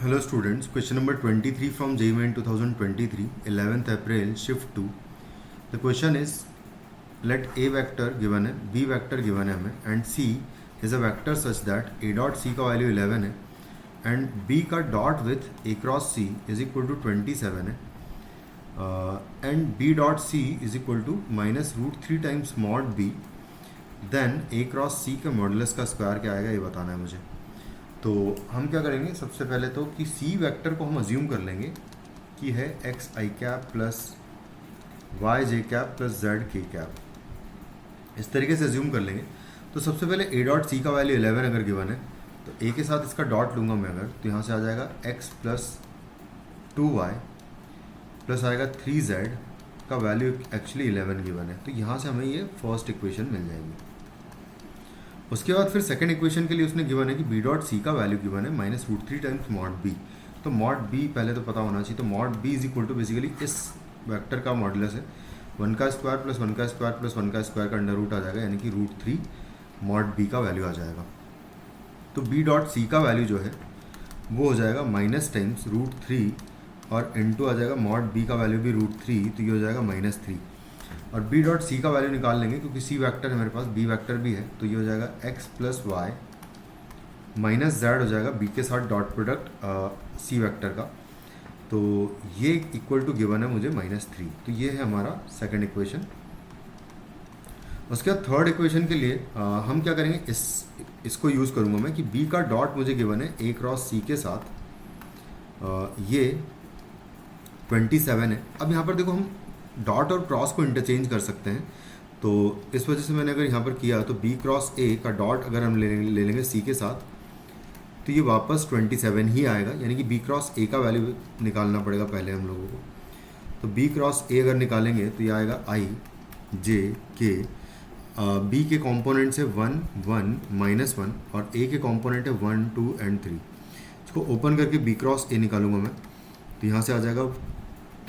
Hello students, question number 23 from JEE Main 2023, 11th April, shift 2. The question is, let A vector given है, B vector given है हमें, and C is a vector such that A dot C का value 11 है and B का dot with A cross C is equal to 27 है and B dot C is equal to minus root 3 times mod B, then A cross C का modulus का square क्या आएगा ये बताना है मुझे. तो हम क्या करेंगे, सबसे पहले तो कि सी वेक्टर को हम अज्यूम कर लेंगे कि है एक्स आई कैप प्लस वाई जे कैप प्लस जेड के कैप, इस तरीके से अज्यूम कर लेंगे. तो सबसे पहले ए डॉट सी का वैल्यू 11 अगर गिवन है तो ए के साथ इसका डॉट लूँगा मैं अगर, तो यहाँ से आ जाएगा एक्स प्लस 2y प्लस आएगा 3z का वैल्यू एक्चुअली 11 गिवन है. तो यहाँ से हमें ये फर्स्ट इक्वेशन मिल जाएगी. उसके बाद फिर सेकंड इक्वेशन के लिए उसने गिवन है कि बी डॉट सी का वैल्यू गिवन है minus root 3 times mod b. तो मॉड बी पहले तो पता होना चाहिए. तो mod b is equal to basically इस वेक्टर का मॉडुलस है 1 का स्क्वायर प्लस 1 का स्क्वायर प्लस 1 का स्क्वायर का अंडर रूट आ जाएगा, यानी कि रूट 3 मॉड बी का वैल्यू आ जाएगा. तो बी डॉट सी का वैल्यू जो है वो हो जाएगा माइनस टाइम्स रूट 3 और इंटू आ जाएगा मॉड बी का वैल्यू भी रूट 3, तो ये हो जाएगा माइनस 3. और बी डॉट सी का वैल्यू निकाल लेंगे क्योंकि सी वेक्टर है मेरे पास, बी वेक्टर भी है, तो ये हो जाएगा x plus y minus z हो जाएगा बी के साथ डॉट प्रोडक्ट सी वेक्टर का. तो ये इक्वल टू गिवन है मुझे माइनस 3. तो ये है हमारा सेकंड इक्वेशन. उसके बाद थर्ड इक्वेशन के लिए हम क्या करेंगे, इसको यूज़ करूँगा मैं कि बी का डॉट मुझे गिवन है ए क्रॉस सी के साथ ये 27 है. अब यहाँ पर देखो हम डॉट और क्रॉस को इंटरचेंज कर सकते हैं, तो इस वजह से मैंने अगर यहाँ पर किया तो बी क्रॉस ए का डॉट अगर हम ले लेंगे सी के साथ तो ये वापस 27 ही आएगा, यानी कि बी क्रॉस ए का वैल्यू निकालना पड़ेगा पहले हम लोगों को. तो बी क्रॉस ए अगर निकालेंगे तो ये आएगा आई जे के, बी के कॉम्पोनेंट से 1 1 माइनस 1 और ए के कॉम्पोनेंट है 1 2 एंड 3. इसको ओपन करके बी क्रॉस ए निकालूंगा मैं, तो यहाँ से आ जाएगा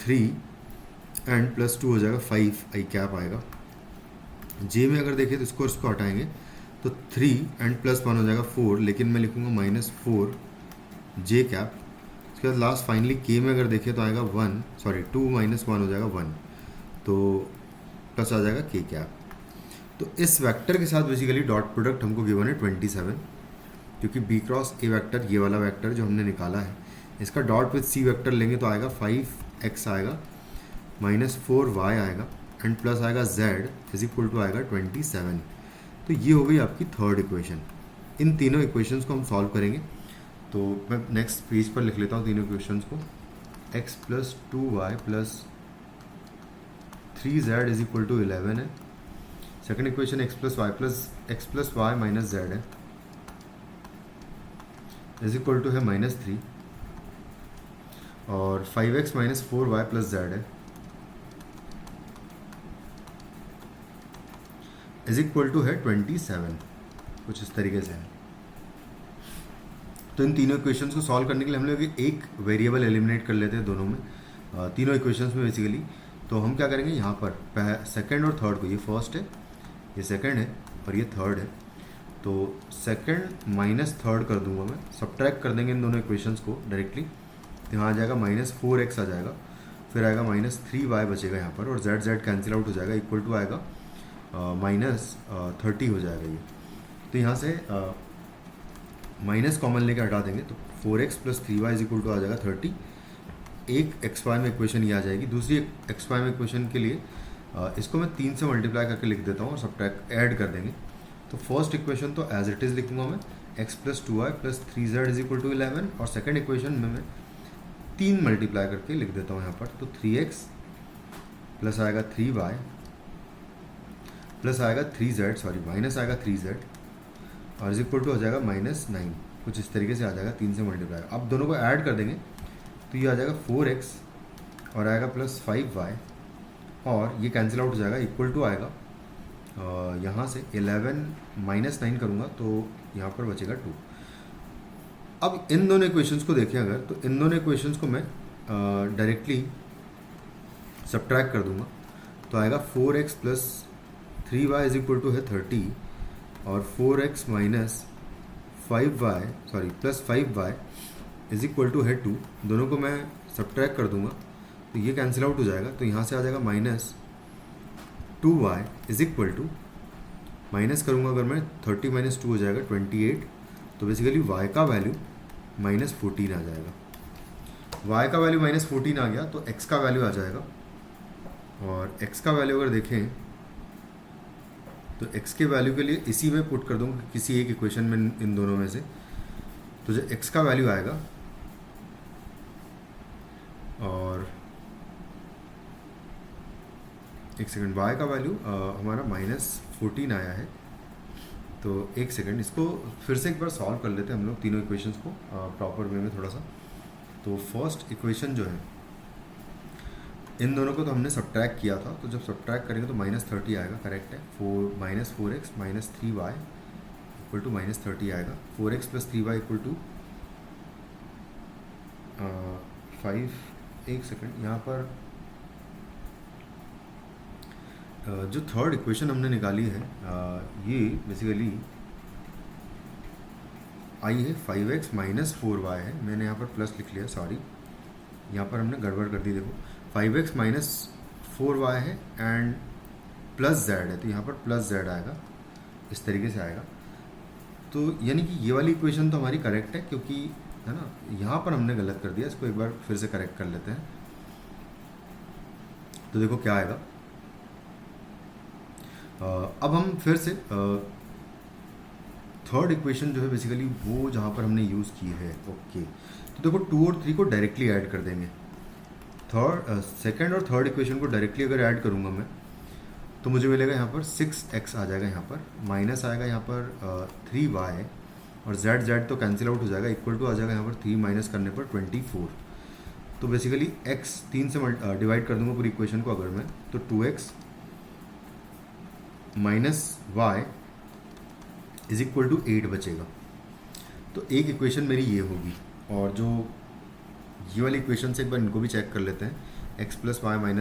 3 एंड प्लस 2 हो जाएगा 5 आई कैप आएगा. जे में अगर देखें तो इसको हटाएंगे तो 3 एंड प्लस 1 हो जाएगा 4, लेकिन मैं लिखूँगा माइनस 4 जे कैप. उसके बाद लास्ट फाइनली के में अगर देखें तो आएगा 2 माइनस 1 हो जाएगा 1, तो प्लस आ जाएगा के कैप. तो इस वेक्टर के साथ बेसिकली डॉट प्रोडक्ट हमको गिवन है 27, क्योंकि बी क्रॉस ए वेक्टर ये वाला वेक्टर जो हमने निकाला है इसका डॉट विथ सी वेक्टर लेंगे तो आएगा 5x आएगा माइनस 4y आएगा एंड प्लस आएगा z इज इक्वल टू आएगा 27. तो ये हो गई आपकी थर्ड इक्वेशन. इन तीनों इक्वेशंस को हम सॉल्व करेंगे. तो मैं नेक्स्ट पेज पर लिख लेता हूँ तीनों इक्वेशंस को. x plus 2y plus 3z is equal to 11 है. Second equation x plus y minus z है इज इक्वल टू है माइनस 3 और 5x minus 4y plus z है इज इक्वल टू है 27. कुछ इस तरीके से है. तो इन तीनों इक्वेशंस को सॉल्व करने के लिए हम लोग एक वेरिएबल एलिमिनेट कर लेते हैं दोनों में, तीनों इक्वेशंस में बेसिकली. तो हम क्या करेंगे यहाँ पर सेकंड और थर्ड को, ये फर्स्ट है ये सेकंड है और ये थर्ड है, तो सेकंड माइनस थर्ड कर दूंगा मैं, सब्ट्रैक्ट कर देंगे इन दोनों इक्वेशंस को डायरेक्टली. तो यहाँ आ जाएगा माइनस 4x आ जाएगा, फिर आएगा माइनस 3y बचेगा यहाँ पर और z कैंसिल आउट हो जाएगा, इक्वल टू आएगा माइनस 30 हो जाएगा ये. तो यहाँ से माइनस कॉमन लेके हटा देंगे तो 4x plus 3y is equal to आ जाएगा 30. एक xy में इक्वेशन ये आ जाएगी. दूसरी xy में इक्वेशन के लिए इसको मैं 3 से मल्टीप्लाई करके लिख देता हूँ और सब्ट्रैक्ट ऐड कर देंगे. तो फर्स्ट इक्वेशन तो एज इट इज़ लिखूँगा मैं, x plus 2y plus 3z is equal to 11 और सेकेंड इक्वेशन में मैं 3 मल्टीप्लाई करके लिख देता हूँ यहाँ पर. तो 3x प्लस आएगा 3y प्लस आएगा 3z, सॉरी माइनस आएगा 3z और इज इक्वल टू हो जाएगा माइनस 9. कुछ इस तरीके से आ जाएगा 3 से मल्टीप्लाई. अब दोनों को ऐड कर देंगे तो ये आ जाएगा 4x और आएगा प्लस 5y और ये कैंसिल आउट हो जाएगा, इक्वल टू आएगा यहाँ से 11 माइनस 9 करूँगा तो यहाँ पर बचेगा 2. अब इन दोनों इक्वेशंस को देखें अगर, तो इन दोनों इक्वेशंस को मैं डायरेक्टली सब्ट्रैक्ट कर दूँगा तो आएगा 4x plus 3y is equal to है 30 और 4x minus 5y sorry plus 5y is equal to है 2, दोनों को मैं सब्ट्रैक्ट कर दूंगा तो ये कैंसिल आउट हो जाएगा, तो यहाँ से आ जाएगा -2y is equal to, minus करूँगा अगर मैं 30 - 2 हो जाएगा 28, तो बेसिकली y का वैल्यू -14 आ जाएगा। y का वैल्यू -14 आ गया तो x का वैल्यू आ जाएगा, और x का वैल्यू अगर देखें तो x के वैल्यू के लिए इसी में पुट कर दूँगा किसी एक इक्वेशन में इन दोनों में से, तो जो x का वैल्यू आएगा, और एक सेकंड, y का वैल्यू हमारा -14 आया है, तो एक सेकंड इसको फिर से एक बार सॉल्व कर लेते हैं हम लोग तीनों इक्वेशंस को प्रॉपर वे में थोड़ा सा। तो फर्स्ट इक्वेशन जो है, इन दोनों को तो हमने सब्ट्रैक्ट किया था, तो जब सब्ट्रैक्ट करेंगे तो -30 आएगा, करेक्ट है। -4x -3y इक्वल टू -30 आएगा। 4x + 3y equal to 5। एक सेकंड, यहाँ पर जो थर्ड इक्वेशन हमने निकाली है ये बेसिकली आई है 5x - 4y है, मैंने यहाँ पर प्लस लिख लिया, सॉरी यहाँ पर हमने गड़बड़ कर दी। देखो 5x - 4y है एंड प्लस z है, तो यहाँ पर प्लस z आएगा, इस तरीके से आएगा। तो यानी कि ये वाली इक्वेशन तो हमारी करेक्ट है, क्योंकि है ना, यहाँ पर हमने गलत कर दिया, इसको एक बार फिर से करेक्ट कर लेते हैं। तो देखो क्या आएगा, अब हम फिर से थर्ड इक्वेशन जो है बेसिकली वो जहाँ पर हमने यूज़ की है, ओके। तो देखो 2 और 3 को डायरेक्टली ऐड कर देंगे। सेकंड और थर्ड इक्वेशन को डायरेक्टली अगर ऐड करूँगा मैं, तो मुझे मिलेगा यहाँ पर 6x आ जाएगा, यहाँ पर माइनस आएगा, यहाँ पर 3y, और z तो कैंसिल आउट हो जाएगा, इक्वल टू आ जाएगा यहाँ पर 3 माइनस करने पर 24। तो बेसिकली x 3 से डिवाइड कर दूंगा पूरी इक्वेशन को अगर मैं, तो 2x -y is equal to 8 बचेगा। तो एक इक्वेशन मेरी ये होगी, और जो ये वाली इक्वेशन से एक बार इनको भी चेक कर लेते हैं। x + y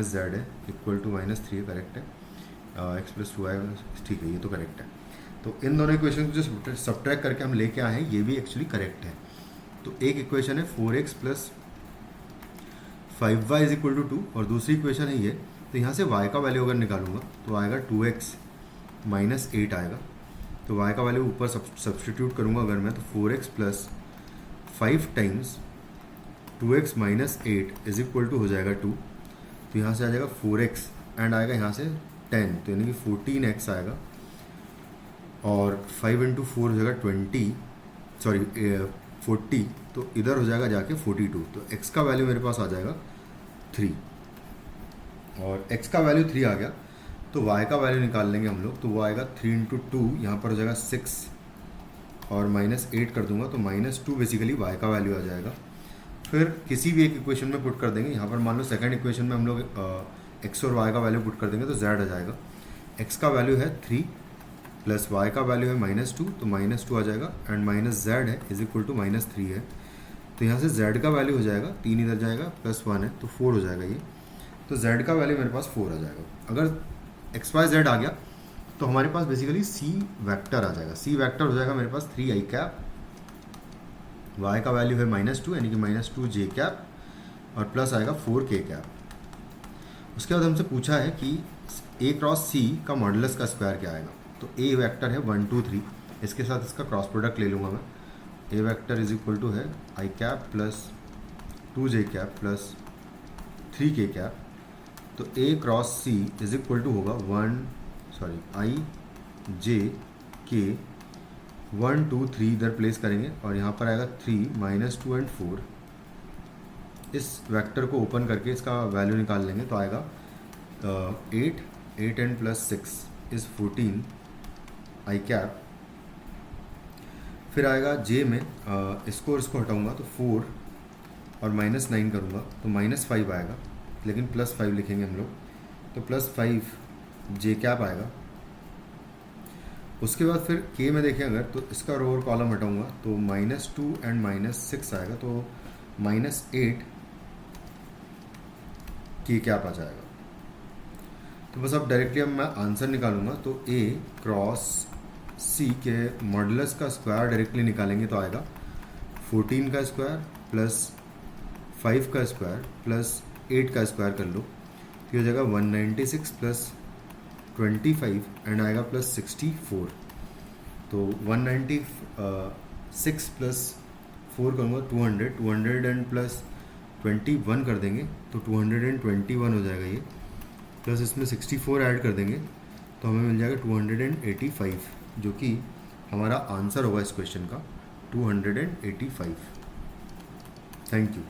- z है इक्वल टू -3 है, करेक्ट है। x + 2y, ठीक है, ये तो करेक्ट है। तो इन दोनों इक्वेशन को जो सब्ट्रैक्ट करके हम लेके आए हैं ये भी एक्चुअली करेक्ट है। तो एक इक्वेशन है 4x + 5y is equal to 2, और दूसरी इक्वेशन है ये। तो यहाँ से y का वैल्यू अगर निकालूंगा तो आएगा 2x - 8 आएगा। तो y का वैल्यू ऊपर सब्सटीट्यूट करूँगा अगर मैं, तो 4x + 5 times 2x - 8 is equal to हो जाएगा 2। तो यहाँ से आ जाएगा 4x एंड आएगा यहाँ से 10, तो यानी कि 14x आएगा, और 5 × 4 हो जाएगा 40, तो इधर हो जाएगा जाके 42। तो x का वैल्यू मेरे पास आ जाएगा 3, और x का वैल्यू 3 आ गया, तो y का वैल्यू निकाल लेंगे हम लोग। तो वो आएगा 3 × 2, यहाँ पर हो जाएगा 6, और -8 कर दूंगा तो -2 बेसिकली y का वैल्यू आ जाएगा। फिर किसी भी एक इक्वेशन में पुट कर देंगे, यहाँ पर मान लो सेकंड इक्वेशन में हम लोग x और y का वैल्यू पुट कर देंगे तो z आ जाएगा। x का वैल्यू है 3 प्लस y का वैल्यू है -2, तो -2 आ जाएगा, एंड -z है इज इक्वल टू -3 है। तो यहाँ से z का वैल्यू हो जाएगा, 3 इधर जाएगा, +1 है तो 4 हो जाएगा ये। तो z का वैल्यू मेरे पास 4 आ जाएगा। अगर x y z आ गया तो हमारे पास बेसिकली c वेक्टर आ जाएगा। c वेक्टर हो जाएगा मेरे पास 3i कैप, y का वैल्यू है -2 यानी कि -2j कैप, और प्लस आएगा 4k कैप। उसके बाद हमसे पूछा है कि a क्रॉस c का मॉडुलस का स्क्वायर क्या आएगा। तो a वेक्टर है 1 2 3, इसके साथ इसका क्रॉस प्रोडक्ट ले लूँगा मैं। a vector is equal to है i cap plus 2j cap plus 3k cap. तो a cross c is equal to होगा i j k 1 2 3 इधर प्लेस करेंगे, और यहाँ पर आएगा 3 -2 एंड 4। इस वेक्टर को ओपन करके इसका वैल्यू निकाल लेंगे तो आएगा 8 and plus 6 is 14 i cap. फिर आएगा j में इसको हटाऊंगा तो 4 और -9 करूँगा तो -5 आएगा, लेकिन +5 लिखेंगे हम लोग, तो +5 j कैप आएगा। उसके बाद फिर k में देखें अगर, तो इसका रो और कॉलम हटाऊंगा तो -2 एंड -6 आएगा, तो -8 k कैप आ जाएगा। तो बस अब डायरेक्टली अब मैं आंसर निकालूंगा, तो a क्रॉस c के मॉडुलस का स्क्वायर डायरेक्टली निकालेंगे तो आएगा 14 का स्क्वायर प्लस 5 का स्क्वायर प्लस 8 का स्क्वायर कर लो तो ये हो जाएगा 196 प्लस 25 एंड आएगा प्लस 64। तो 196 प्लस 4 करूँगा 200 एंड प्लस 21 कर देंगे तो 221 हो जाएगा ये, प्लस इसमें 64 ऐड कर देंगे तो हमें मिल जाएगा 285, जो कि हमारा आंसर होगा इस क्वेश्चन का 285। Thank you.